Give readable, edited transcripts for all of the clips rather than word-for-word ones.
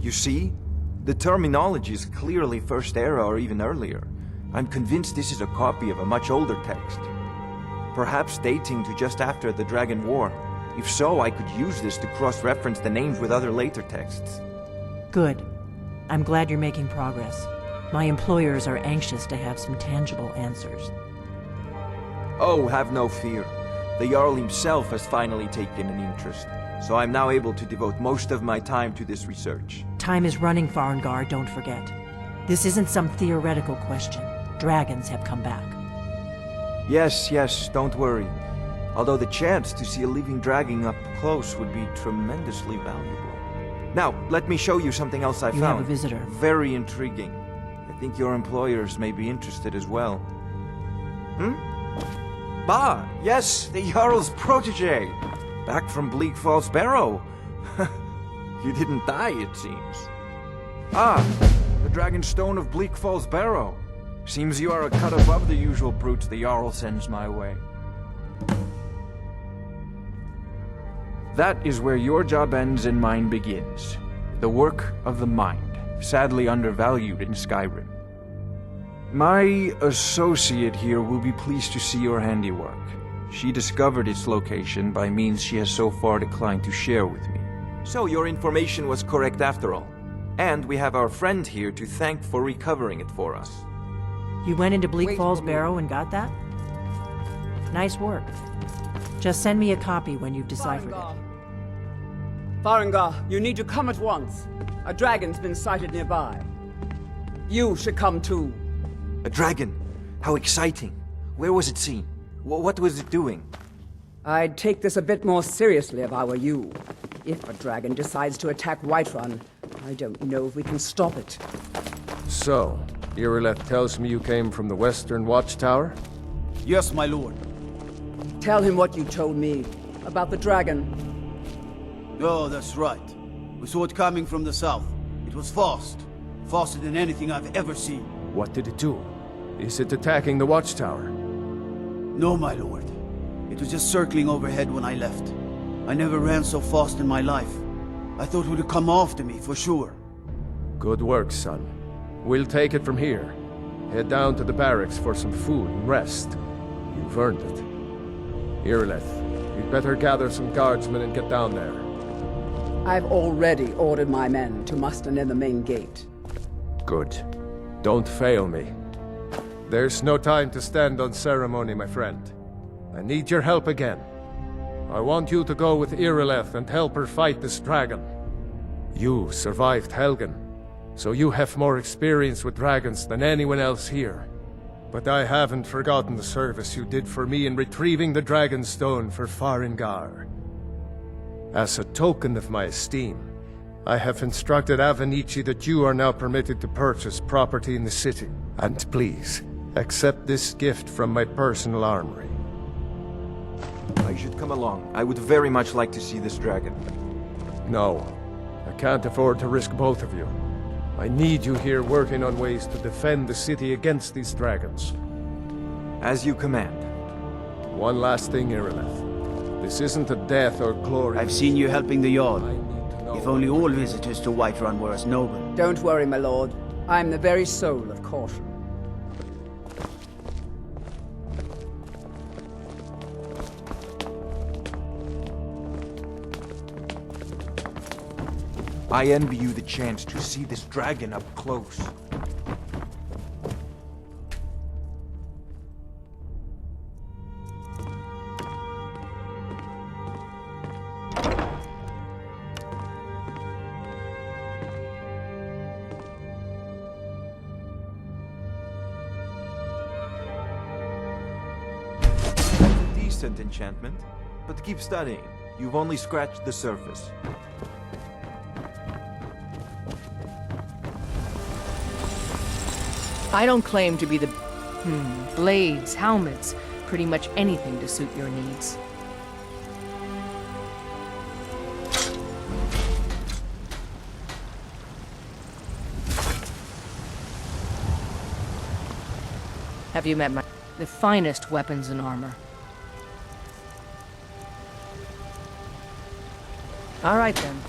You see? The terminology is clearly First Era or even earlier. I'm convinced this is a copy of a much older text. Perhaps dating to just after the Dragon War. If so, I could use this to cross-reference the names with other later texts. Good. I'm glad you're making progress. My employers are anxious to have some tangible answers. Oh, have no fear. The Jarl himself has finally taken an interest, so I'm now able to devote most of my time to this research. Time is running, Dawnguard, don't forget. This isn't some theoretical question. Dragons have come back. Yes, don't worry. Although the chance to see a living dragon up close would be tremendously valuable. Now, let me show you something else I found. You have a visitor. Very intriguing. I think your employers may be interested as well. Bah, yes, the Jarl's protege. Back from Bleak Falls Barrow. You didn't die, it seems. Ah, the Dragonstone of Bleak Falls Barrow. Seems you are a cut above the usual brutes the Jarl sends my way. That is where your job ends and mine begins. The work of the mind, sadly undervalued in Skyrim. My associate here will be pleased to see your handiwork. She discovered its location by means she has so far declined to share with me. So your information was correct after all. And we have our friend here to thank for recovering it for us. You went into Bleak Falls Barrow and got that? Nice work. Just send me a copy when you've deciphered it. Farengar, you need to come at once. A dragon's been sighted nearby. You should come too. A dragon? How exciting. Where was it seen? What was it doing? I'd take this a bit more seriously if I were you. If a dragon decides to attack Whiterun, I don't know if we can stop it. So, Irileth tells me you came from the Western Watchtower? Yes, my lord. Tell him what you told me about the dragon. Oh, that's right. We saw it coming from the south. It was fast. Faster than anything I've ever seen. What did it do? Is it attacking the Watchtower? No, my lord. It was just circling overhead when I left. I never ran so fast in my life. I thought it would come after me, for sure. Good work, son. We'll take it from here. Head down to the barracks for some food and rest. You've earned it. Irileth, you'd better gather some guardsmen and get down there. I've already ordered my men to muster near the main gate. Good. Don't fail me. There's no time to stand on ceremony, my friend. I need your help again. I want you to go with Irileth and help her fight this dragon. You survived Helgen, so you have more experience with dragons than anyone else here. But I haven't forgotten the service you did for me in retrieving the Dragonstone for Farengar. As a token of my esteem, I have instructed Avenici that you are now permitted to purchase property in the city. And please, accept this gift from my personal armory. I should come along. I would very much like to see this dragon. No, I can't afford to risk both of you. I need you here working on ways to defend the city against these dragons. As you command. One last thing, Irileth. This isn't a death or glory. I've seen you helping the Jarl. I need to know If only all visitors to Whiterun were as noble. Don't worry, my lord. I'm the very soul of caution. I envy you the chance to see this dragon up close. Decent enchantment, but keep studying. You've only scratched the surface. I don't claim to be the... blades, helmets, pretty much anything to suit your needs. Have you met the finest weapons and armor? All right, then.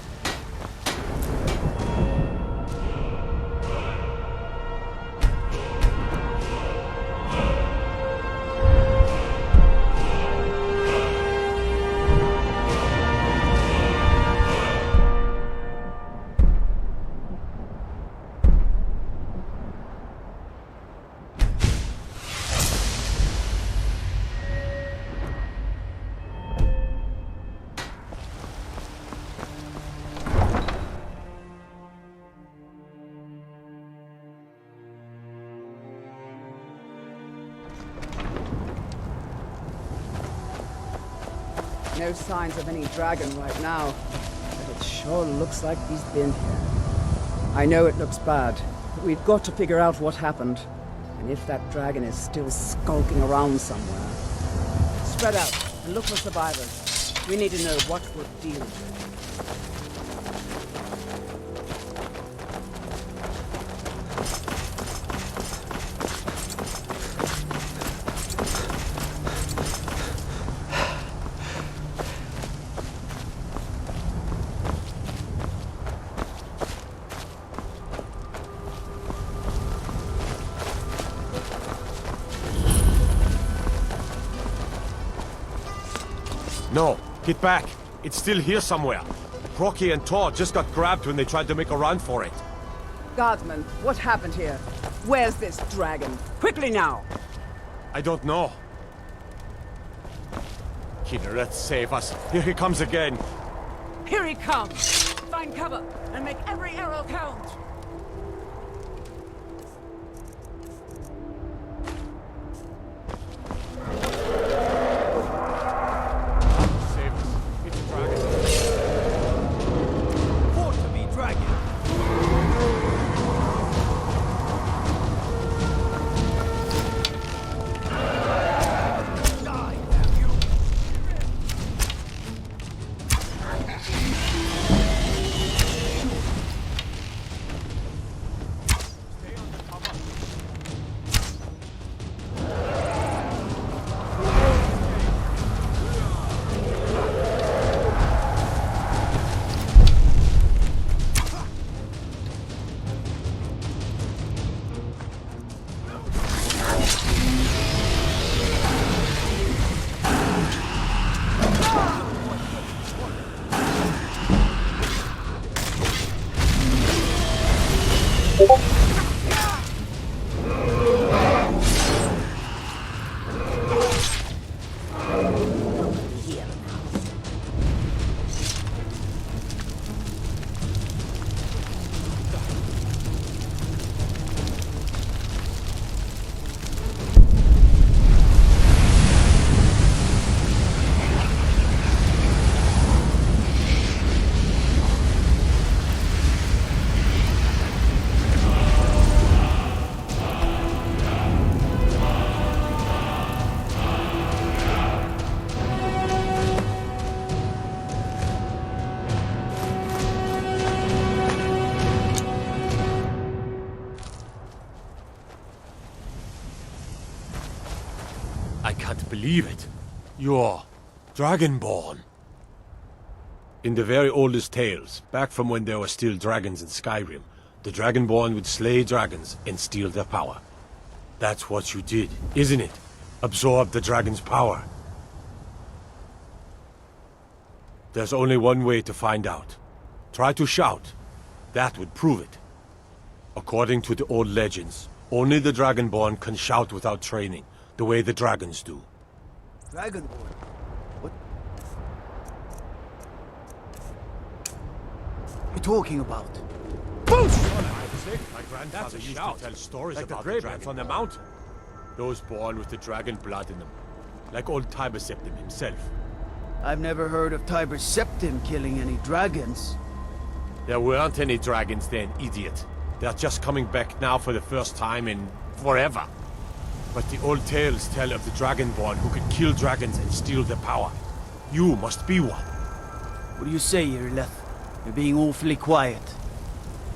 no signs of any dragon right now, but it sure looks like he's been here. I know it looks bad, but we've got to figure out what happened, and if that dragon is still skulking around somewhere. Spread out and look for survivors. We need to know what we're dealing with. No, get back. It's still here somewhere. Crocky and Todd just got grabbed when they tried to make a run for it. Guardsman, what happened here? Where's this dragon? Quickly now! I don't know. Kinnereth, save us. Here he comes again. Here he comes! Find cover and make every arrow count! Save us. It's a dragon. Fought to be dragon. Die, damn you! I can't believe it. You're Dragonborn. In the very oldest tales, back from when there were still dragons in Skyrim, the Dragonborn would slay dragons and steal their power. That's what you did, isn't it? Absorb the dragon's power. There's only one way to find out. Try to shout. That would prove it. According to the old legends, only the Dragonborn can shout without training, the way the dragons do. Dragonborn? What? You talking about? My grandfather used to tell stories about the dragons on the mountain. Those born with the dragon blood in them. Like old Tiber Septim himself. I've never heard of Tiber Septim killing any dragons. There weren't any dragons then, idiot. They're just coming back now for the first time in forever. But the old tales tell of the Dragonborn who could kill dragons and steal their power. You must be one. What do you say, Irleth? You're being awfully quiet.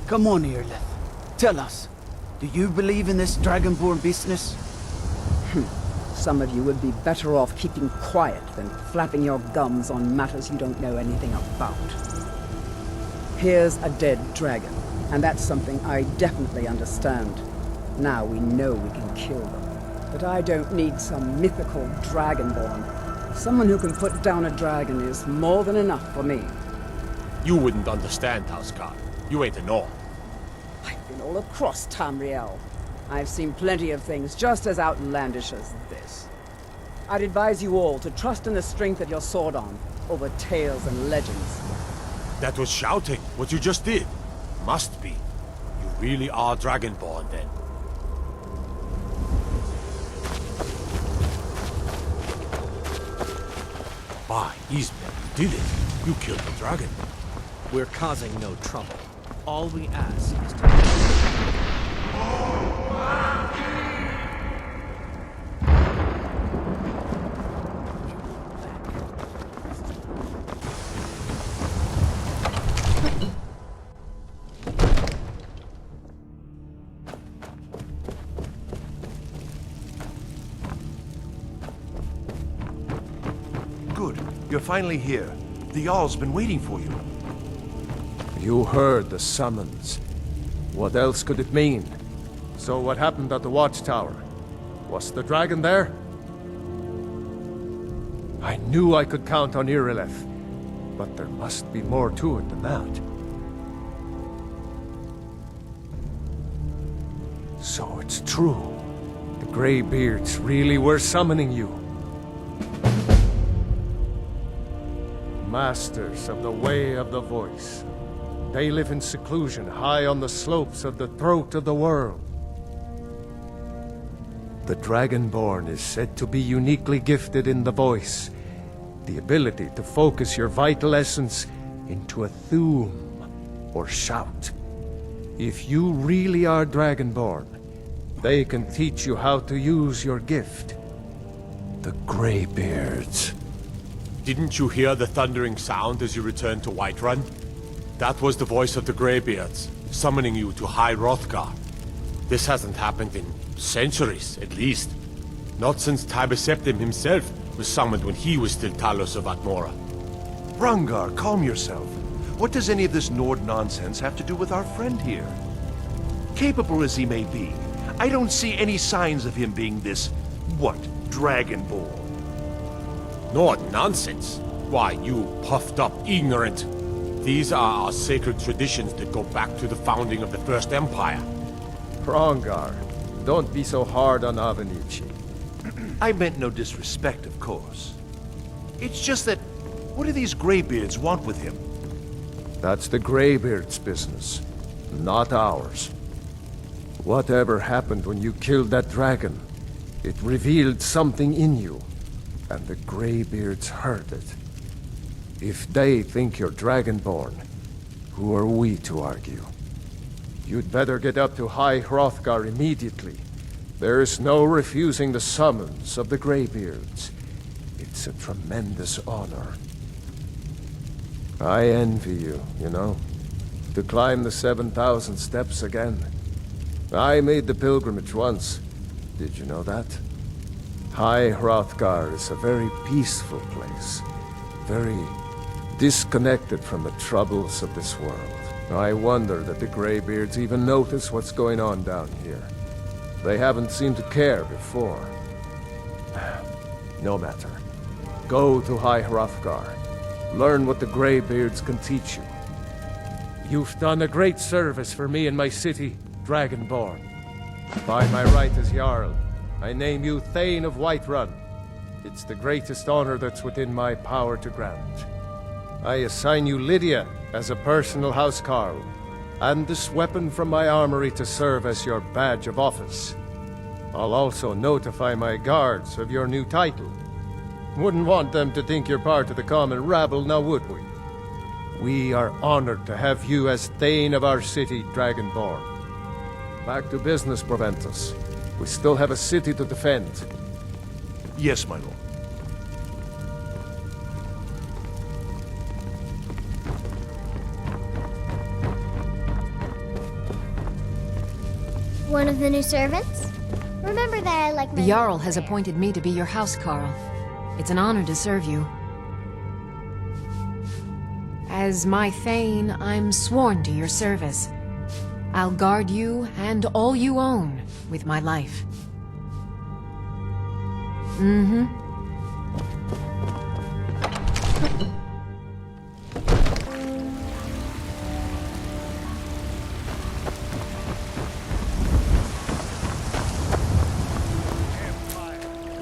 Come on, Irleth. Tell us. Do you believe in this Dragonborn business? Some of you would be better off keeping quiet than flapping your gums on matters you don't know anything about. Here's a dead dragon, and that's something I definitely understand. Now we know we can kill them. But I don't need some mythical Dragonborn. Someone who can put down a dragon is more than enough for me. You wouldn't understand, Dawnguard. You ain't a Norn. I've been all across Tamriel. I've seen plenty of things just as outlandish as this. I'd advise you all to trust in the strength of your sword arm over tales and legends. That was shouting, what you just did. Must be. You really are Dragonborn, then. By Ismail. did it. You killed the dragon. We're causing no trouble. All we ask is to... Good. You're finally here. The Jarl's been waiting for you. You heard the summons. What else could it mean? So what happened at the watchtower? Was the dragon there? I knew I could count on Irileth, but there must be more to it than that. So it's true. The Greybeards really were summoning you. Masters of the Way of the Voice. They live in seclusion, high on the slopes of the throat of the world. The Dragonborn is said to be uniquely gifted in the voice, the ability to focus your vital essence into a thume, or shout. If you really are Dragonborn, they can teach you how to use your gift. The Greybeards. Didn't you hear the thundering sound as you returned to Whiterun? That was the voice of the Greybeards, summoning you to High Hrothgar. This hasn't happened in centuries, at least. Not since Tiber Septim himself was summoned when he was still Talos of Atmora. Brungar, calm yourself. What does any of this Nord nonsense have to do with our friend here? Capable as he may be, I don't see any signs of him being this, Dragonborn. Nord nonsense? Why, you puffed up ignorant. These are our sacred traditions that go back to the founding of the First Empire. Hrongar, don't be so hard on Avenici. I meant no disrespect, of course. It's just that, what do these Greybeards want with him? That's the Greybeards' business, not ours. Whatever happened when you killed that dragon, it revealed something in you, and the Greybeards heard it. If they think you're Dragonborn, who are we to argue? You'd better get up to High Hrothgar immediately. There's no refusing the summons of the Greybeards. It's a tremendous honor. I envy you, you know, to climb the 7,000 steps again. I made the pilgrimage once. Did you know that? High Hrothgar is a very peaceful place. Very disconnected from the troubles of this world. I wonder that the Greybeards even notice what's going on down here. They haven't seemed to care before. No matter. Go to High Hrothgar. Learn what the Greybeards can teach you. You've done a great service for me and my city, Dragonborn. By my right as Jarl, I name you Thane of Whiterun. It's the greatest honor that's within my power to grant. I assign you Lydia as a personal housecarl, and this weapon from my armory to serve as your badge of office. I'll also notify my guards of your new title. Wouldn't want them to think you're part of the common rabble, now would we? We are honored to have you as Thane of our city, Dragonborn. Back to business, Proventus. We still have a city to defend. Yes, my lord. One of the new servants? Remember that I like my... The Jarl has appointed me to be your housecarl. It's an honor to serve you. As my Thane, I'm sworn to your service. I'll guard you and all you own with my life.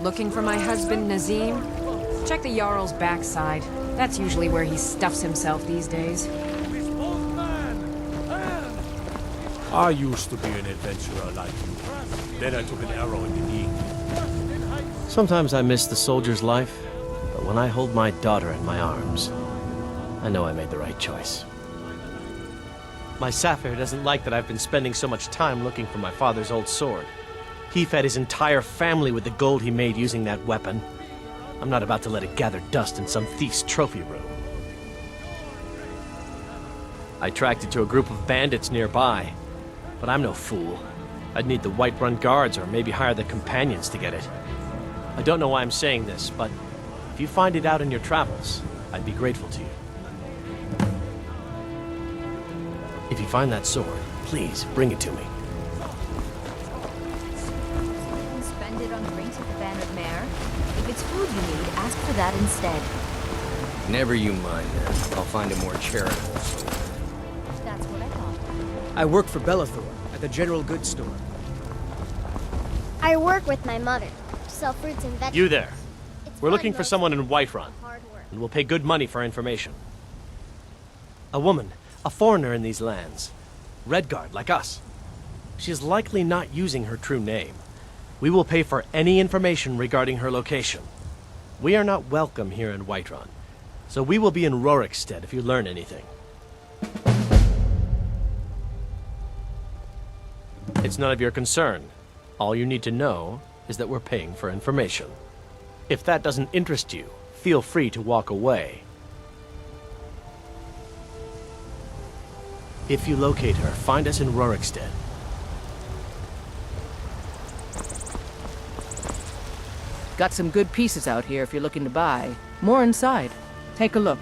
Looking for my husband, Nazim? Check the Jarl's backside. That's usually where he stuffs himself these days. I used to be an adventurer like you. Then I took an arrow in the knee. Sometimes I miss the soldier's life, but when I hold my daughter in my arms, I know I made the right choice. My Sapphire doesn't like that I've been spending so much time looking for my father's old sword. He fed his entire family with the gold he made using that weapon. I'm not about to let it gather dust in some thief's trophy room. I tracked it to a group of bandits nearby, but I'm no fool. I'd need the Whiterun guards or maybe hire the companions to get it. I don't know why I'm saying this, but if you find it out in your travels, I'd be grateful to you. If you find that sword, please bring it to me. You can spend it on drinks at the Bannered Mare. If it's food you need, ask for that instead. Never you mind that. I'll find it more charitable. That's what I thought. I work for Belethor at the general goods store. I work with my mother to sell fruits and vegetables. You there. It's We're fun, looking for though, someone in Whiterun, hard work. and we'll pay good money for information. A woman, a foreigner in these lands. Redguard, like us. She is likely not using her true name. We will pay for any information regarding her location. We are not welcome here in Whiterun, so we will be in Rorikstead if you learn anything. It's none of your concern. All you need to know is that we're paying for information. If that doesn't interest you, feel free to walk away. If you locate her, find us in Rorikstead. Got some good pieces out here if you're looking to buy. More inside. Take a look.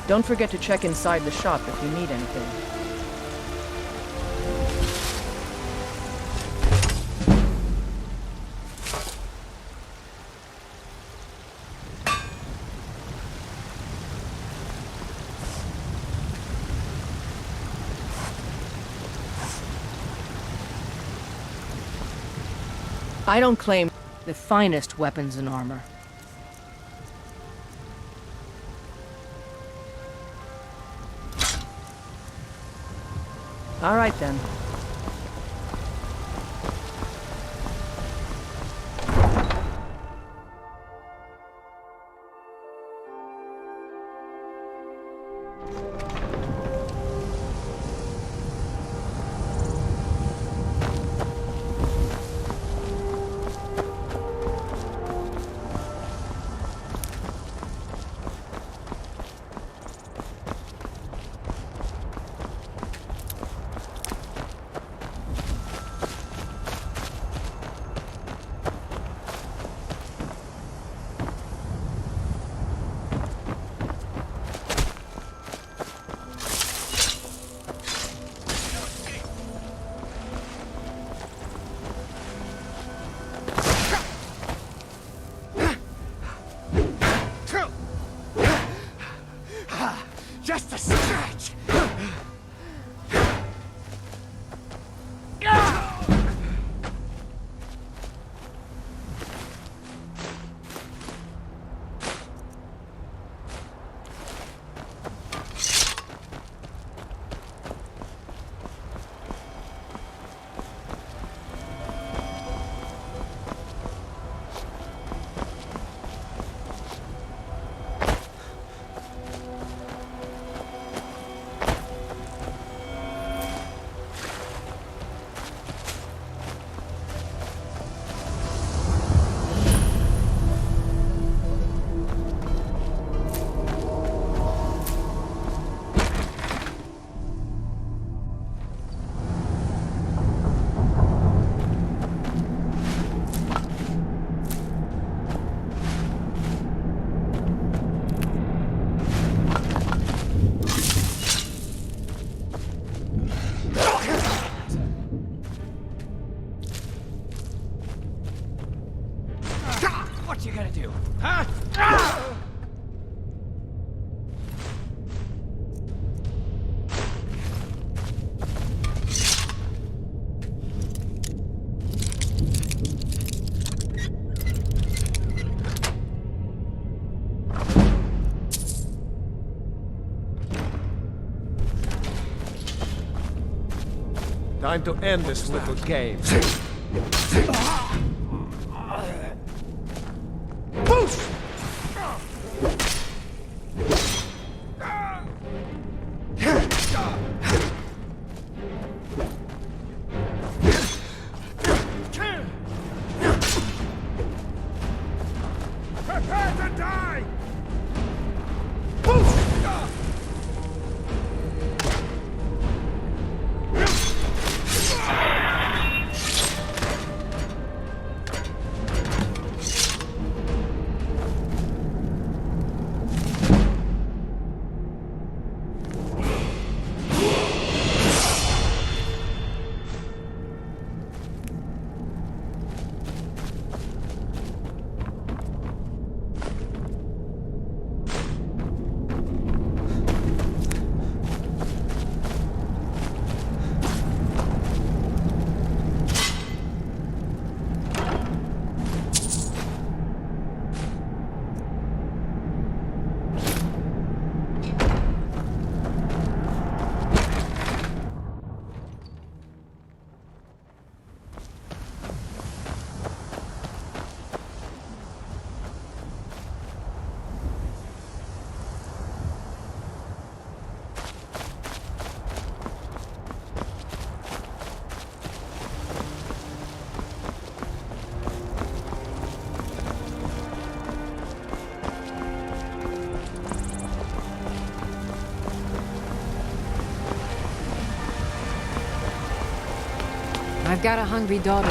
Don't forget to check inside the shop if you need anything. I don't claim the finest weapons and armor. All right, then. Just a stretch! What you gonna do, huh? Time to end this little game. Prepare to die! I've got a hungry daughter.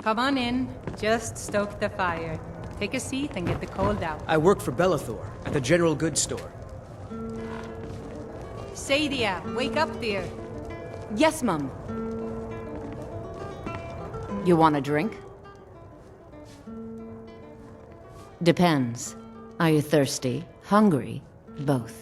Come on in. Just stoke the fire. Take a seat and get the cold out. I work for Bellathor at the general goods store. Saadia, wake up there. Yes, Mum. You want a drink? Depends. Are you thirsty? Hungry? Both.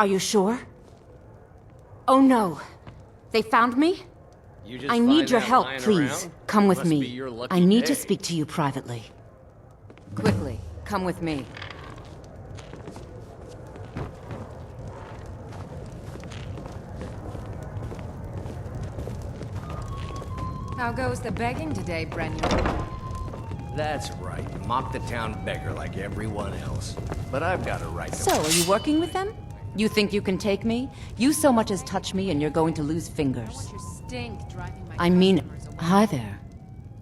Are you sure? Oh no. They found me? I need your help, please. Come with me. I need to speak to you privately. Quickly, come with me. How goes the begging today, Brendan? That's right. Mock the town beggar like everyone else. But I've got a right to... So, are you working with them? You think you can take me? You so much as touch me and you're going to lose fingers. I mean, hi there.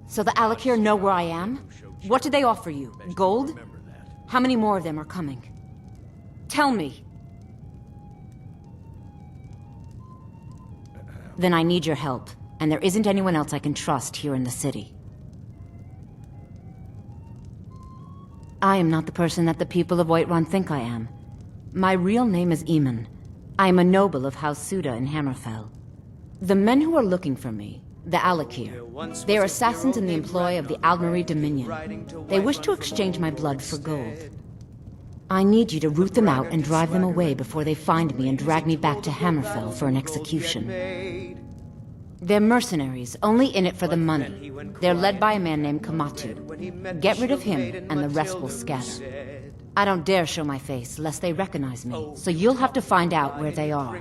So the Alakir know where I am? What did they offer you? Gold? How many more of them are coming? Tell me. Then I need your help, and there isn't anyone else I can trust here in the city. I am not the person that the people of Whiterun think I am. My real name is Eamon. I am a noble of House Suda in Hammerfell. The men who are looking for me, the Alakir, they are assassins in the employ of the Aldmeri Dominion. They wish to exchange my blood for gold. I need you to root them out and drive them away before they find me and drag me back to Hammerfell for an execution. They're mercenaries, only in it for the money. They're led by a man named Kematu. Get rid of him, and the rest will scatter. I don't dare show my face, lest they recognize me, so you'll have to find out where they are.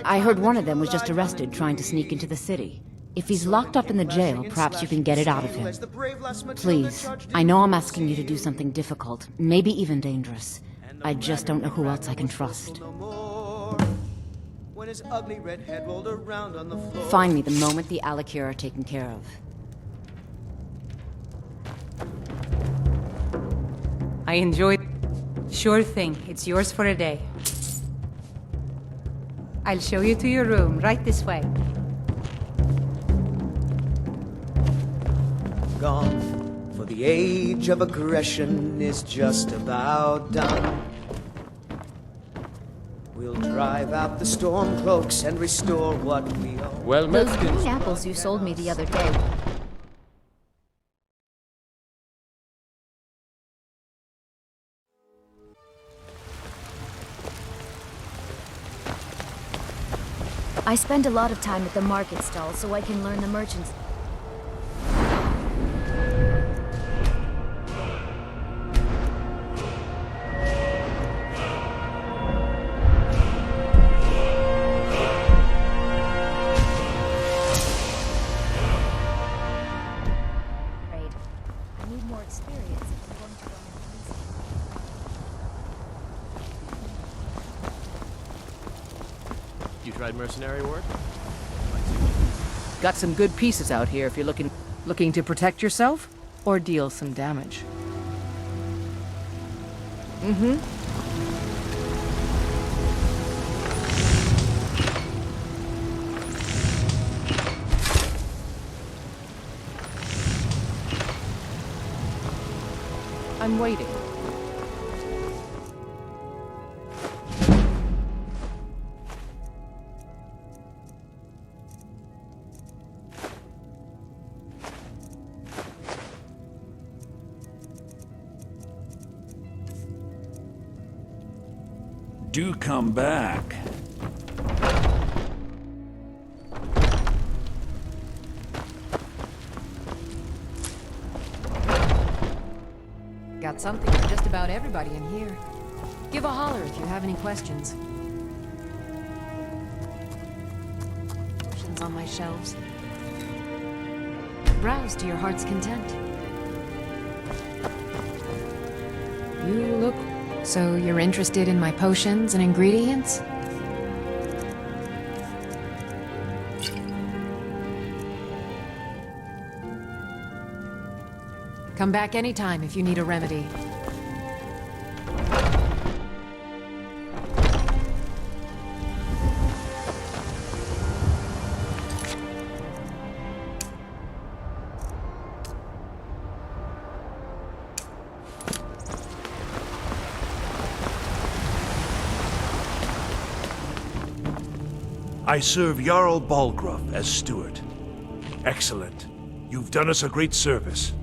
I heard one of them was just arrested trying to sneak into the city. If he's locked up in the jail, perhaps you can get it out of him. Please, I know I'm asking you to do something difficult, maybe even dangerous. I just don't know who else I can trust. Find me the moment the Alakir are taken care of. I enjoyed... Sure thing. It's yours for a day. I'll show you to your room, right this way. Gone, for the age of aggression is just about done. We'll drive out the Stormcloaks and restore what we own. Well met. Those green apples you sold me the other day. I spend a lot of time at the market stall so I can learn the merchants. I need more experience if I'm going to run a You tried mercenary work? Got some good pieces out here if you're looking to protect yourself or deal some damage. Mm-hmm. I'm waiting. Do come back. Got something for just about everybody in here. Give a holler if you have any questions. Potions on my shelves. Browse to your heart's content. You look... So you're interested in my potions and ingredients? Come back anytime if you need a remedy. I serve Jarl Balgruuf as steward. Excellent. You've done us a great service.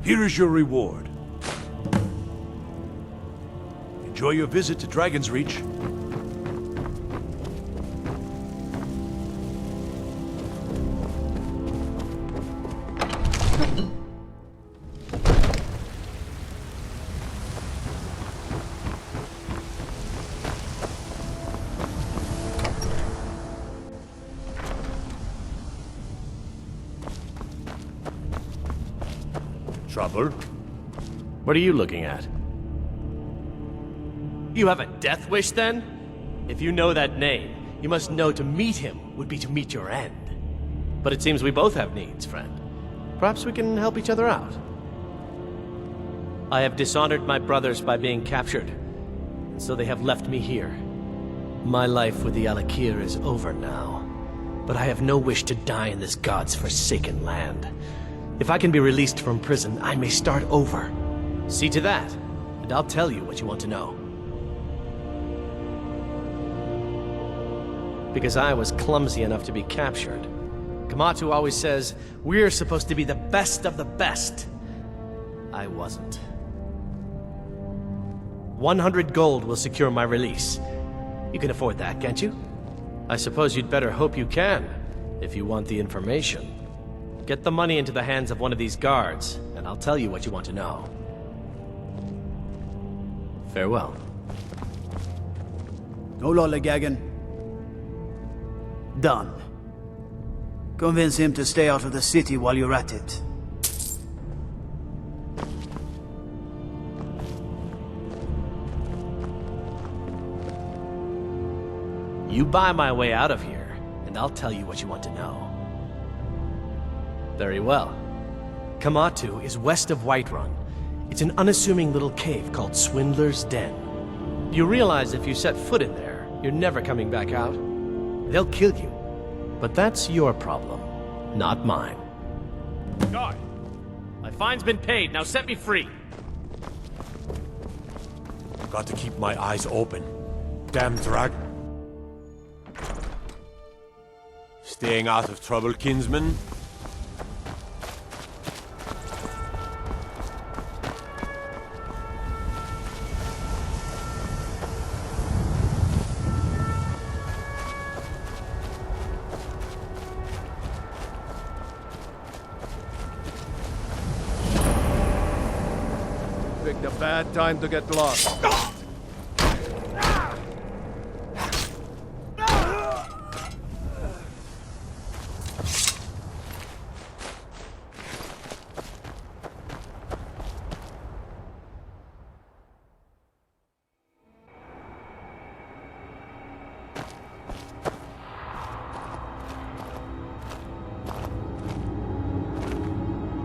Here is your reward. Enjoy your visit to Dragon's Reach. Trouble? What are you looking at? You have a death wish, then? If you know that name, you must know to meet him would be to meet your end. But it seems we both have needs, friend. Perhaps we can help each other out. I have dishonored my brothers by being captured, and so they have left me here. My life with the Alakir is over now, but I have no wish to die in this god's forsaken land. If I can be released from prison, I may start over. See to that, and I'll tell you what you want to know. Because I was clumsy enough to be captured. Kematu always says, we're supposed to be the best of the best. I wasn't. 100 gold will secure my release. You can afford that, can't you? I suppose you'd better hope you can, if you want the information. Get the money into the hands of one of these guards, and I'll tell you what you want to know. Farewell. No lollygagging. Done. Convince him to stay out of the city while you're at it. You buy my way out of here, and I'll tell you what you want to know. Very well. Kematu is west of Whiterun. It's an unassuming little cave called Swindler's Den. You realize if you set foot in there, you're never coming back out. They'll kill you. But that's your problem, not mine. Guard! My fine's been paid, now set me free! Got to keep my eyes open. Damn drag. Staying out of trouble, kinsman? Bad time to get lost.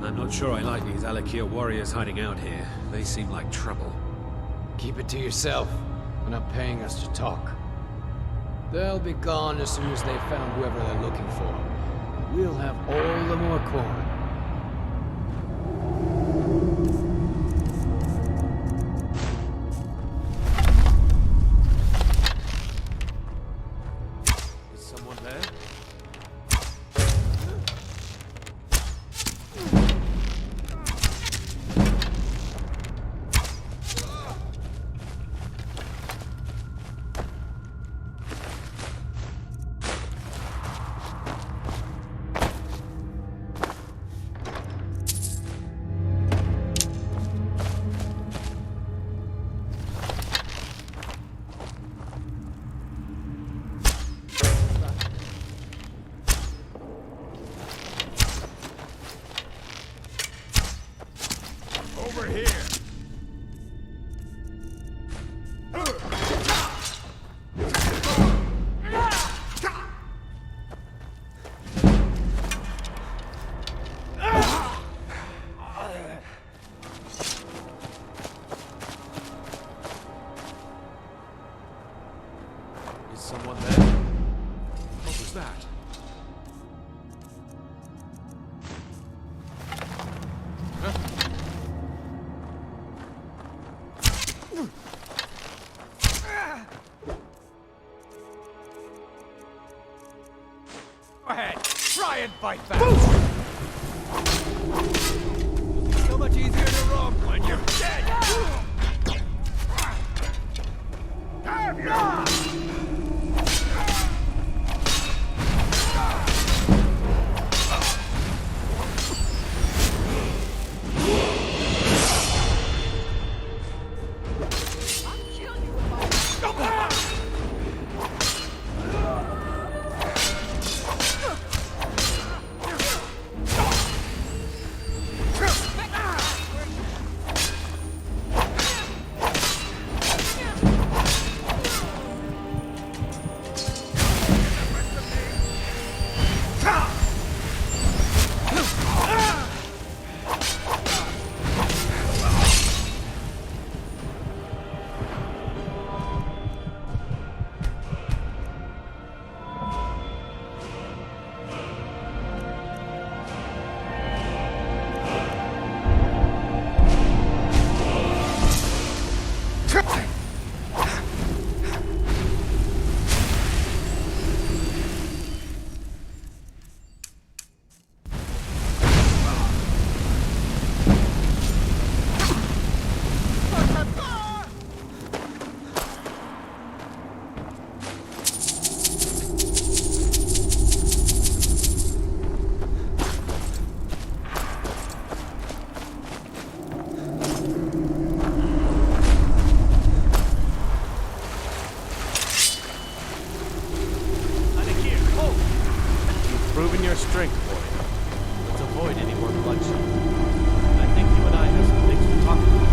I'm not sure I like these Alakir warriors hiding out here. They seem like trouble. Keep it to yourself. They're not paying us to talk. They'll be gone as soon as they've found whoever they're looking for. We'll have all the more corn. Is someone there? Over here! Is someone there? What was that? Go ahead, try and fight back! So much easier to run when you're dead! Proving your strength, warrior. Let's avoid any more bloodshed. I think you and I have some things to talk about.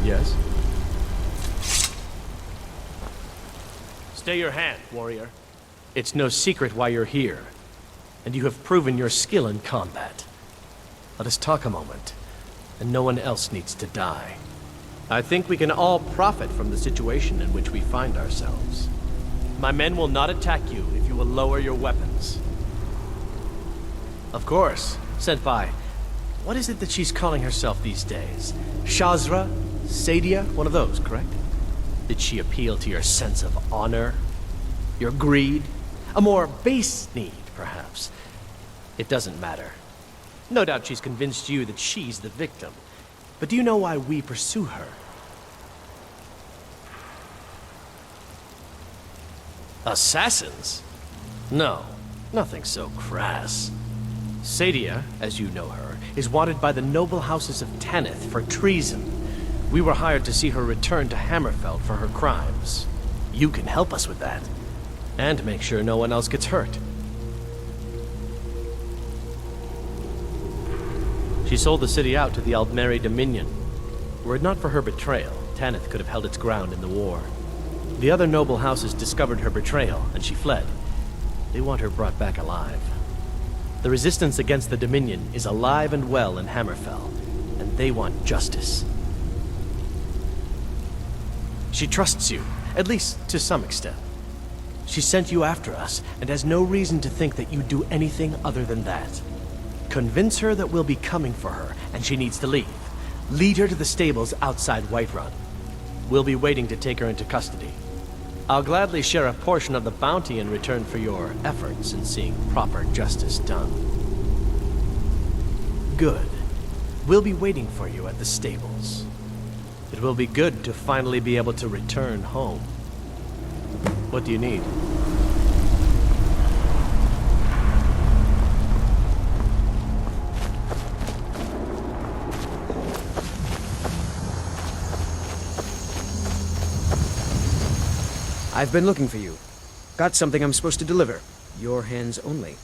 Yes? Stay your hand, warrior. It's no secret why you're here, and you have proven your skill in combat. Let us talk a moment, and no one else needs to die. I think we can all profit from the situation in which we find ourselves. My men will not attack you if you will lower your weapons. Of course, Senpai. What is it that she's calling herself these days? Shazra? Saadia? One of those, correct? Did she appeal to your sense of honor? Your greed? A more base need, perhaps? It doesn't matter. No doubt she's convinced you that she's the victim. But do you know why we pursue her? Assassins? No, nothing so crass. Saadia, as you know her, is wanted by the noble houses of Tanith for treason. We were hired to see her return to Hammerfell for her crimes. You can help us with that. And make sure no one else gets hurt. She sold the city out to the Aldmeri Dominion. Were it not for her betrayal, Tanith could have held its ground in the war. The other noble houses discovered her betrayal, and she fled. They want her brought back alive. The resistance against the Dominion is alive and well in Hammerfell, and they want justice. She trusts you, at least to some extent. She sent you after us, and has no reason to think that you'd do anything other than that. Convince her that we'll be coming for her, and she needs to leave. Lead her to the stables outside Whiterun. We'll be waiting to take her into custody. I'll gladly share a portion of the bounty in return for your efforts in seeing proper justice done. Good. We'll be waiting for you at the stables. It will be good to finally be able to return home. What do you need? I've been looking for you. Got something I'm supposed to deliver. Your hands only.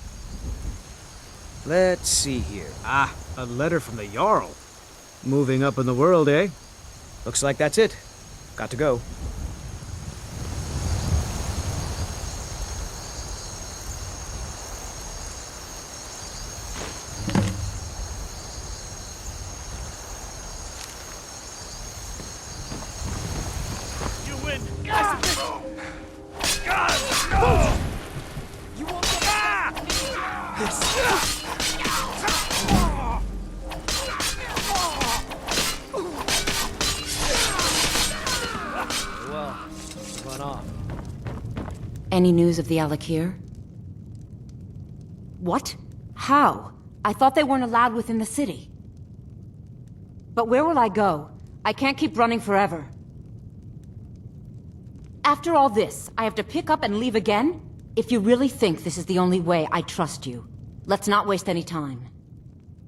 Let's see here. Ah, a letter from the Jarl. Moving up in the world, eh? Looks like that's it. Got to go. Any news of the Alakir? What? How? I thought they weren't allowed within the city. But where will I go? I can't keep running forever. After all this, I have to pick up and leave again? If you really think this is the only way, I trust you. Let's not waste any time.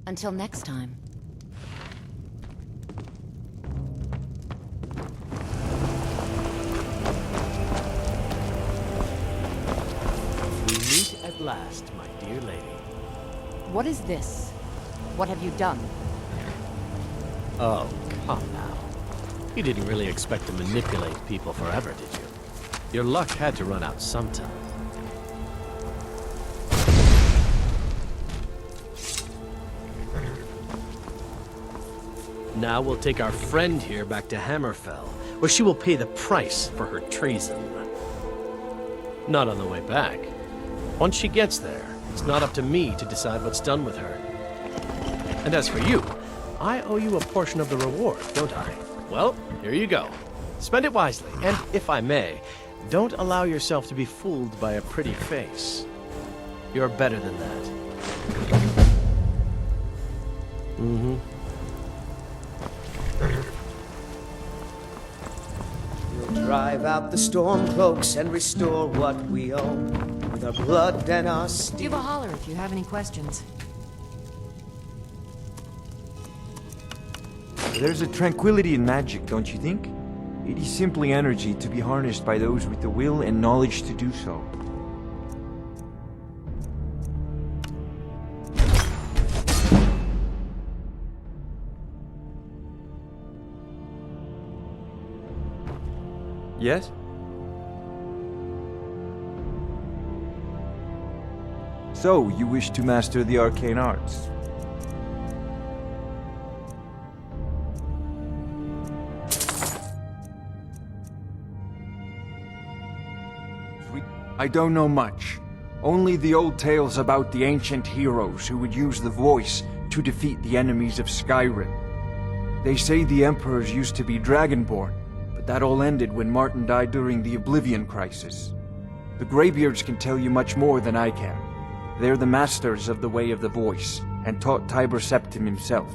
Until next time. At last, my dear lady. What is this? What have you done? Oh, come now. You didn't really expect to manipulate people forever, did you? Your luck had to run out sometime. Now we'll take our friend here back to Hammerfell, where she will pay the price for her treason. Not on the way back. Once she gets there, it's not up to me to decide what's done with her. And as for you, I owe you a portion of the reward, don't I? Well, here you go. Spend it wisely, and if I may, don't allow yourself to be fooled by a pretty face. You're better than that. Mm-hmm. We'll drive out the storm cloaks and restore what we own. With our blood and our steel. Give a holler if you have any questions. There's a tranquility in magic, don't you think? It is simply energy to be harnessed by those with the will and knowledge to do so. Yes? So, you wish to master the arcane arts? I don't know much. Only the old tales about the ancient heroes who would use the voice to defeat the enemies of Skyrim. They say the emperors used to be Dragonborn, but that all ended when Martin died during the Oblivion crisis. The Greybeards can tell you much more than I can. They're the masters of the way of the voice, and taught Tiber Septim himself.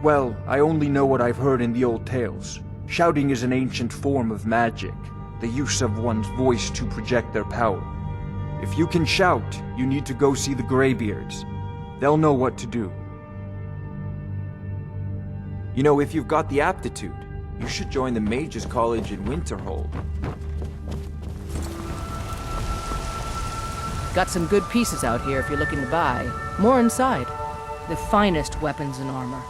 Well, I only know what I've heard in the old tales. Shouting is an ancient form of magic, the use of one's voice to project their power. If you can shout, you need to go see the Greybeards. They'll know what to do. You know, if you've got the aptitude, you should join the Mages College in Winterhold. Got some good pieces out here if you're looking to buy. More inside. The finest weapons and armor.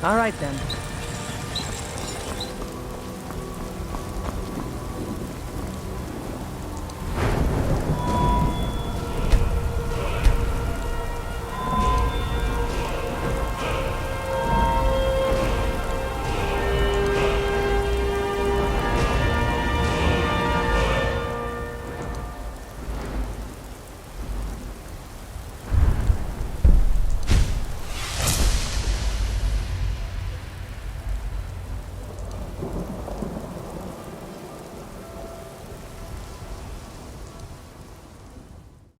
All right then.